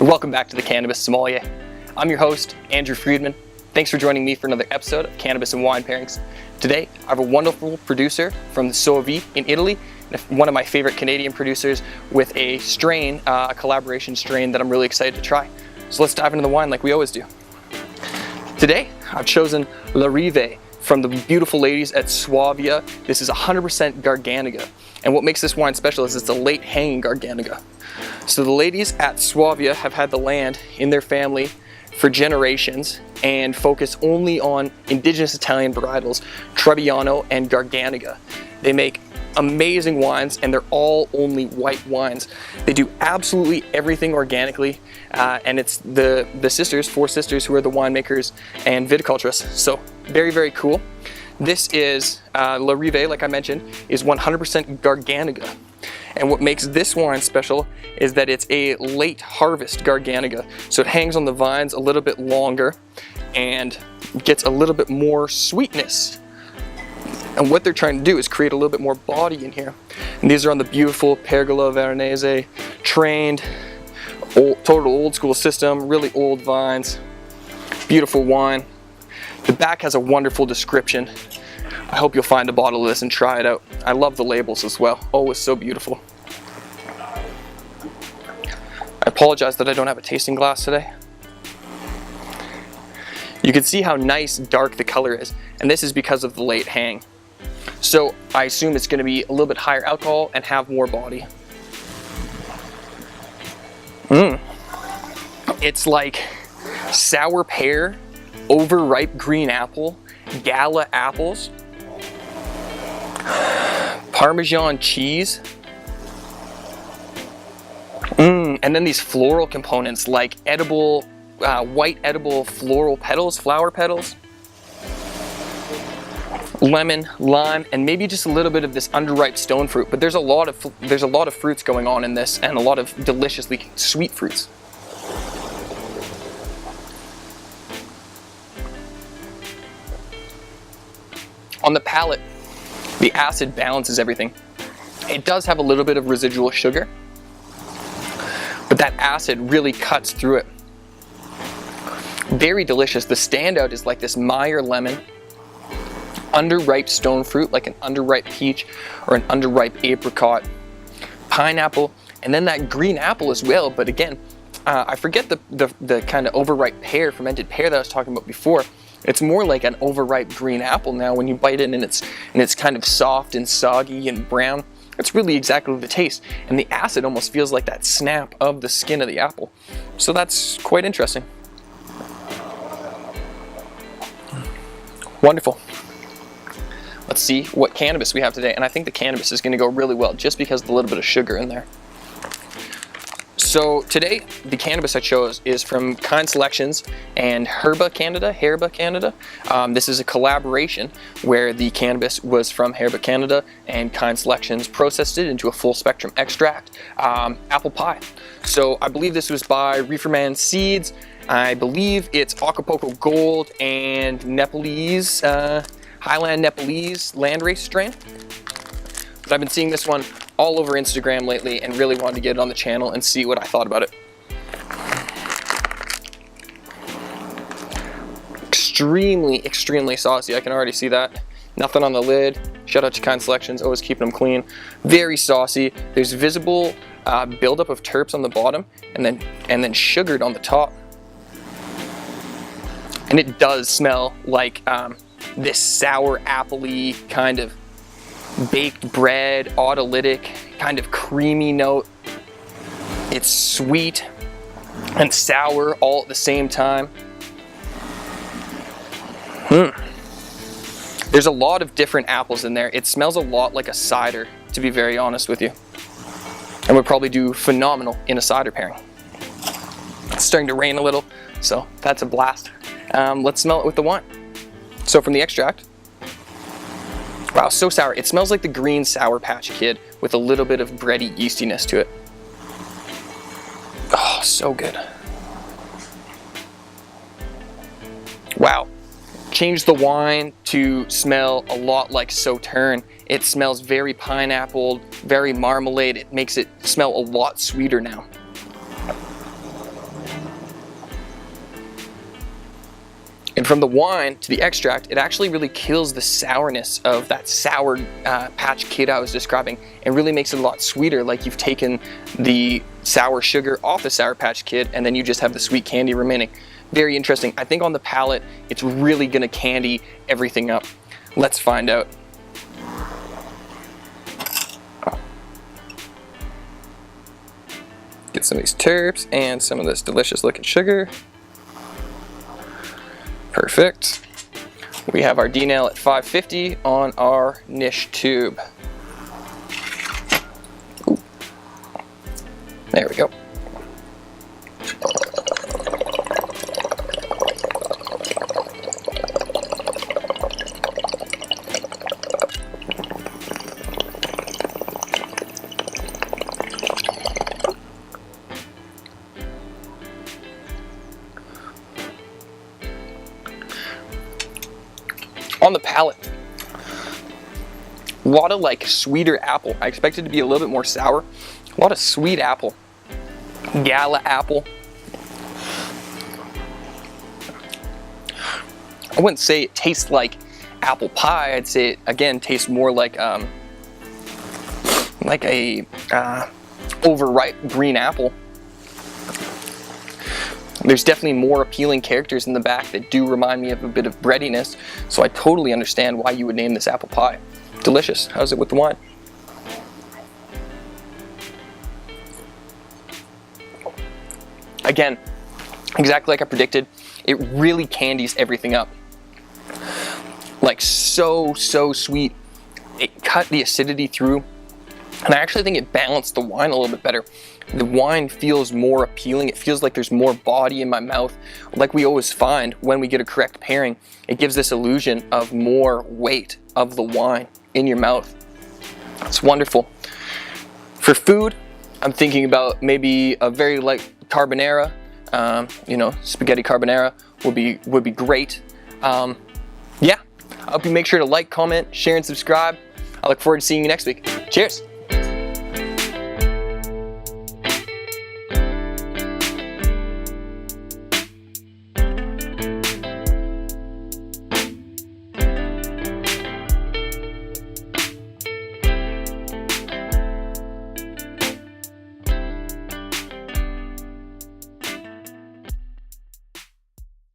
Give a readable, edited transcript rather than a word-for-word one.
Welcome back to the Cannabis Sommelier. I'm your host, Andrew Freedman. Thanks for joining me for another episode of Cannabis and Wine Pairings. Today, I have a wonderful producer from the Suavia in Italy, one of my favorite Canadian producers, with a strain, a collaboration strain that I'm really excited to try. So let's dive into the wine like we always do. Today, I've chosen Rive from the beautiful ladies at Suavia. This is 100% Garganega. And what makes this wine special is it's a late hanging Garganega. So the ladies at Suavia have had the land in their family for generations and focus only on indigenous Italian varietals, Trebbiano and Garganega. They make amazing wines and they're all only white wines. They do absolutely everything organically and it's the sisters, four sisters, who are the winemakers and viticulturists. So very, very cool. This is Rive, like I mentioned, is 100% Garganega. And what makes this wine special is that it's a late harvest Garganega. So it hangs on the vines a little bit longer and gets a little bit more sweetness. And what they're trying to do is create a little bit more body in here. And these are on the beautiful Pergola Veronese, trained, total old school system, really old vines, beautiful wine. The back has a wonderful description. I hope you'll find a bottle of this and try it out. I love the labels as well. Oh, it's so beautiful. I apologize that I don't have a tasting glass today. You can see how nice dark the color is, and this is because of the late hang. So I assume it's going to be a little bit higher alcohol and have more body. It's like sour pear, overripe green apple, gala apples, Parmesan cheese, and then these floral components like edible, white edible floral petals, flower petals, lemon, lime, and maybe just a little bit of this underripe stone fruit. But there's a lot of fruits going on in this, and a lot of deliciously sweet fruits. On the palate, the acid balances everything. It does have a little bit of residual sugar, but that acid really cuts through it. Very delicious. The standout is like this Meyer lemon, underripe stone fruit, like an underripe peach or an underripe apricot, pineapple, and then that green apple as well. But again, I forget the kind of overripe pear, fermented pear that I was talking about before. It's more like an overripe green apple now when you bite it, and it's kind of soft and soggy and brown. It's really exactly the taste, and the acid almost feels like that snap of the skin of the apple. So that's quite interesting. Wonderful. Let's see what cannabis we have today, and I think the cannabis is going to go really well just because of the little bit of sugar in there. So today, the cannabis I chose is from Kind Selections and Hierba Canada. This is a collaboration where the cannabis was from Hierba Canada and Kind Selections processed it into a full spectrum extract, apple pie. So I believe this was by Rive Seeds. I believe it's Acapulco Gold and Nepalese, Highland Nepalese landrace strain. But I've been seeing this one all over Instagram lately and really wanted to get it on the channel and see what I thought about it. Extremely saucy. I can already see that. Nothing on the lid. Shout out to Kind Selections, always keeping them clean. Very saucy. There's visible buildup of terps on the bottom and then sugared on the top. And it does smell like this sour appley kind of baked bread, autolytic, kind of creamy note. It's sweet and sour all at the same time. There's a lot of different apples in there. It smells a lot like a cider, to be very honest with you. And would probably do phenomenal in a cider pairing. It's starting to rain a little, so that's a blast. Let's smell it with the wine. So from the extract, wow, so sour. It smells like the green Sour Patch Kid with a little bit of bready yeastiness to it. Oh, so good. Wow. Changed the wine to smell a lot like Sauterne. It smells very pineapple, very marmalade. It makes it smell a lot sweeter now. from the wine to the extract, it actually really kills the sourness of that sour Patch Kid I was describing, and really makes it a lot sweeter, like you've taken the sour sugar off the Sour Patch Kid and then you just have the sweet candy remaining. Very interesting. I think on the palate, it's really gonna candy everything up. Let's find out. Get some of these terps and some of this delicious looking sugar. Perfect. We have our D-nail at 550 on our niche tube. Ooh. There we go. On the palate, a lot of like sweeter apple. I expected it to be a little bit more sour. A lot of sweet apple, gala apple. I wouldn't say it tastes like apple pie. I'd say it again tastes more like a overripe green apple. There's definitely more appealing characters in the back that do remind me of a bit of breadiness, so I totally understand why you would name this apple pie. Delicious. How's it with the wine? Again, exactly like I predicted, it really candies everything up. Like so sweet. It cut the acidity through, and I actually think it balanced the wine a little bit better. The wine feels more appealing. It feels like there's more body in my mouth. Like we always find when we get a correct pairing, it gives this illusion of more weight of the wine in your mouth. It's wonderful. For food, I'm thinking about maybe a very light carbonara. You know, spaghetti carbonara would be great. Yeah, I hope you make sure to like, comment, share, and subscribe. I look forward to seeing you next week. Cheers.